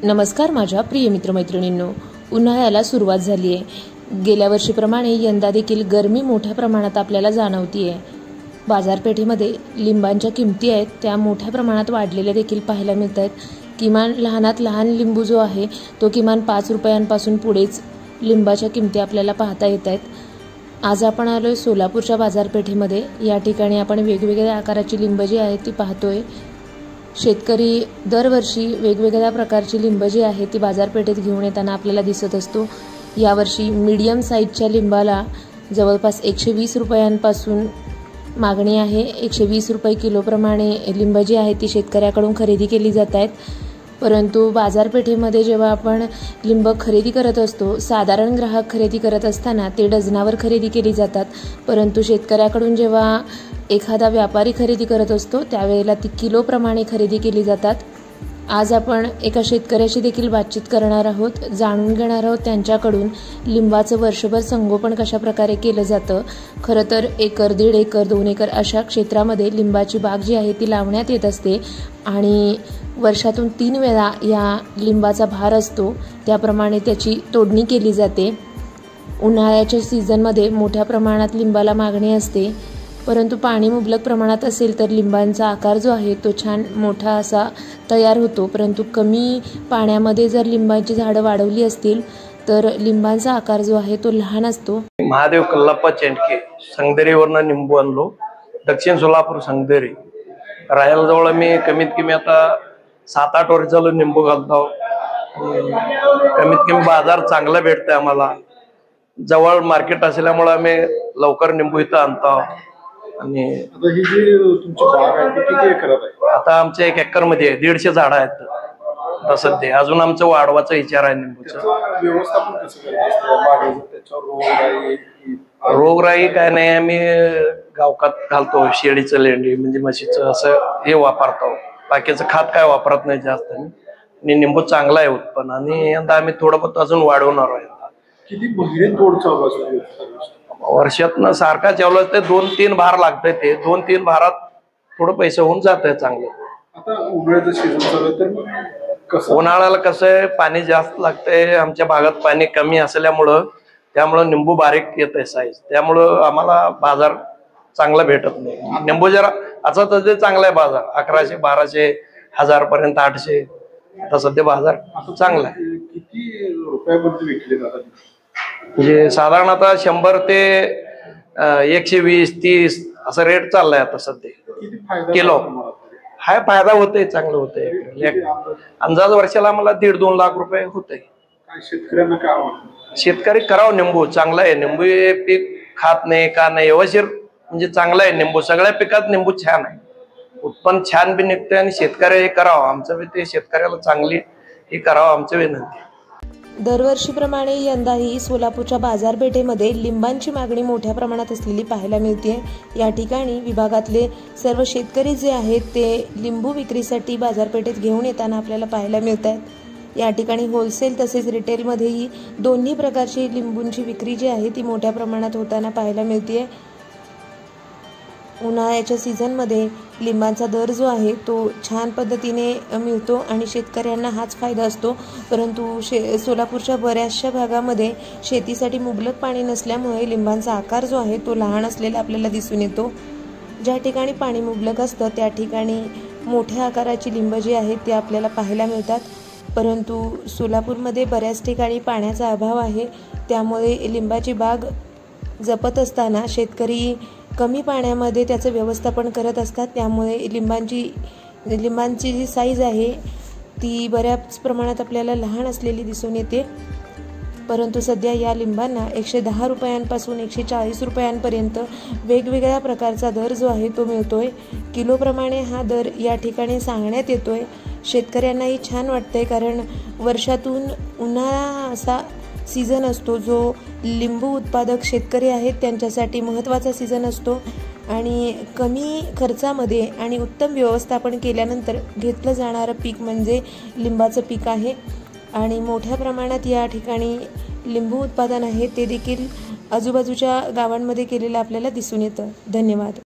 नमस्कार माझ्या प्रिय मित्रमैत्रिणींनो, उन्हाळ्याला सुरुवात झाली आहे। गेल्या वर्षीप्रमाणे यंदा देखील गरमी मोठ्या प्रमाणात आपल्याला जाणवतीये। बाजारपेठेमध्ये लिंबांच्या किमती आहेत त्या मोठ्या प्रमाणात वाढलेल्या देखील पाहायला मिळत आहेत। किमान लहानात लहान लिंबू जो आहे तो किमान 5 रुपयांपासून पुढेच लिंबाच्या किमती आपल्याला पाहता येत आहेत। आज आपण आलोय सोलापूरच्या बाजारपेठेमध्ये। या ठिकाणी आपण वेगवेगळ्या आकाराची लिंब जी आहेत ती पाहतोय। शेतकरी दरवर्षी वेगवेगळ्या प्रकारची लिंब जी आहे ती बाजारपेठेत घेऊन येताना आपल्याला दिसत असतो। यावर्षी मीडियम साईजच्या लिंबाला जवळपास 120 रुपयांपासून मागणी आहे। 120 रुपये किलोप्रमाणे लिंब जी आहे ती शेतकऱ्याकडून खरेदी केली जात आहेत। परंतु बाजारपेठेमध्ये जेव्हा आपण लिंब खरेदी करत असतो, साधारण ग्राहक खरेदी करत असताना ते डझनावर खरेदी केली जातात, परंतु शेतकऱ्याकडून जेव्हा एखादा व्यापारी खरेदी करत असतो त्यावेळेला ती किलोप्रमाणे खरेदी केली जातात। आज आपण एका शेतकऱ्याशी देखील बातचीत करणार आहोत, जाणून घेणार आहोत त्यांच्याकडून लिंबाचं वर्षभर संगोपन कशा प्रकारे केलं जातं। खरं तर 1 एकर, 1.5 एकर, 2 एकर अशा क्षेत्रामध्ये लिंबाची बाग जी आहे ती लावण्यात येत असते आणि वर्षातून 3 वेळा या लिंबाचा भार असतो, त्याप्रमाणे त्याची तोडणी केली जाते। उन्हाळ्याच्या सीझनमध्ये मोठ्या प्रमाणात लिंबाला मागणी असते, परंतु पाणी मुबलक प्रमाणात असेल तर लिंबांचा आकार जो आहे तो छान मोठा असा तयार होतो। परंतु कमी पाण्यामध्ये जर लिंबाची झाडं वाढवली असतील तर लिंबांचा आकार जो आहे तो लहान असतो। महादेव कल्लाप्पा चेंडके संगदेरीवरनं निंबू आणलो, दक्षिण सोलापूर संगदेरी राहायला जवळ। मी कमीत कमी आता 7-8 वर्ष झालं निंबू घालतो। कमीत कमी बाजार चांगला भेटतोय आम्हाला। जवळ मार्केट असल्यामुळे आम्ही लवकर निंबू इथं आणतो। आणि आता ही जी तुमची बाग आहे ती किती एकरात आहे? आता आमच्या 1 एकर मध्ये 150 झाडं आहेत आता सध्या। अजून आमचं वाढवाचा विचार आहे निंबूचा। व्यवस्थापन कसं करायचं त्याच्यावर? रोगराई काय नाही, आम्ही गावखात घालतो, शेळीचं लेंडी म्हणजे म्हशीचं असं हे वापरतो। बाकीचं खात काय वापरत नाही जास्त। आणि निंबू चांगला आहे उत्पन्न आणि यंदा आम्ही थोडं बहुत अजून वाढवणार आहे। किती महिने तोड चालू असते? वर्षातनं सारखा ठेवलं ते 2-3 भार लागतंय। ते 2-3 भारात थोडं पैसे होऊन जात आहे चांगलं। आता उन्हाळ्याचं सीझन चालू आहे तर कसं? उन्हाळ्याला कसं आहे, पाणी जास्त लागतंय। आमच्या भागात पाणी कमी असल्यामुळं त्यामुळं निंबू बारीक येत आहे साईज, त्यामुळं आम्हाला बाजार चांगला भेटत नाही। निंबू जरा आता तर चांगला आहे बाजार, 1100, 1200, 1000 पर्यंत, 800 आता सध्या बाजार चांगला आहे। किती रुपयापर्यंत विकले जातात? म्हणजे साधारण आता 100 ते 120-30 असं रेट चाललाय आता सध्या किलो। हाय फायदा होतोय, चांगलं होतंय। अंदाज वर्षाला आम्हाला 1.5-2 लाख रुपये होतंय। शेतकऱ्यांना काय वाटतं? शेतकरी करावं, निंबू चांगला आहे। निंबू हे पीक खात नाही का नाही, व्यवस्थित म्हणजे चांगलं आहे निंबू। सगळ्या पिकात निंबू छान आहे, उत्पन्न छान बी निघतंय आणि शेतकरी हे करावं। आमचं बी ते शेतकऱ्याला चांगली हे करावं आमचं विनंती। दरवर्षीप्रमाणे यंदाही सोलापूरच्या बाजारपेठेमध्ये लिंबांची मागणी मोठ्या प्रमाणात असलेली पाहायला मिळते। या ठिकाणी विभागातले सर्व शेतकरी जे आहेत ते लिंबू विक्रीसाठी बाजारपेठेत घेऊन येताना आपल्याला पाहायला मिळत आहेत। या ठिकाणी होलसेल तसेच रिटेलमध्येही दोन्ही प्रकारची लिंबूंची विक्री जी आहे ती मोठ्या प्रमाणात होताना पाहायला मिळते। उन्हाळ्याच्या सीझनमध्ये लिंबांचा दर जो आहे तो छान पद्धतीने मिळतो आणि शेतकऱ्यांना हाच फायदा असतो। परंतु सोलापूरच्या बऱ्याचशा भागामध्ये शेतीसाठी मुबलक पाणी नसल्यामुळे लिंबांचा आकार जो आहे तो लहान असलेला आपल्याला दिसून येतो। ज्या ठिकाणी पाणी मुबलक असतं त्या ठिकाणी मोठ्या आकाराची लिंब जी आहेत ती आपल्याला पाहायला मिळतात, परंतु सोलापूरमध्ये बऱ्याच ठिकाणी पाण्याचा अभाव आहे, त्यामुळे लिंबाची बाग जपत असताना शेतकरी कमी पाण्यामध्ये त्याचं व्यवस्थापन करत असतात। त्यामुळे लिंबांची जी साईज आहे ती बऱ्याच प्रमाणात आपल्याला लहान असलेली दिसून येते। परंतु सध्या या लिंबांना 110 रुपयांपासून 140 रुपयांपर्यंत वेगवेगळ्या प्रकारचा दर जो आहे तो मिळतोय। किलोप्रमाणे हा दर या ठिकाणी सांगण्यात येतोय। शेतकऱ्यांनाही छान वाटतंय, कारण वर्षातून उन्हाळा असा सीझन असतो जो लिंबू उत्पादक शेतकरी आहेत त्यांच्यासाठी महत्त्वाचा सीझन असतो आणि कमी खर्चामध्ये आणि उत्तम व्यवस्थापन केल्यानंतर घेतलं जाणारं पीक म्हणजे लिंबाचं पीक आहे। आणि मोठ्या प्रमाणात या ठिकाणी लिंबू उत्पादन आहे ते देखील आजूबाजूच्या गावांमध्ये केलेलं आपल्याला दिसून येतं। धन्यवाद।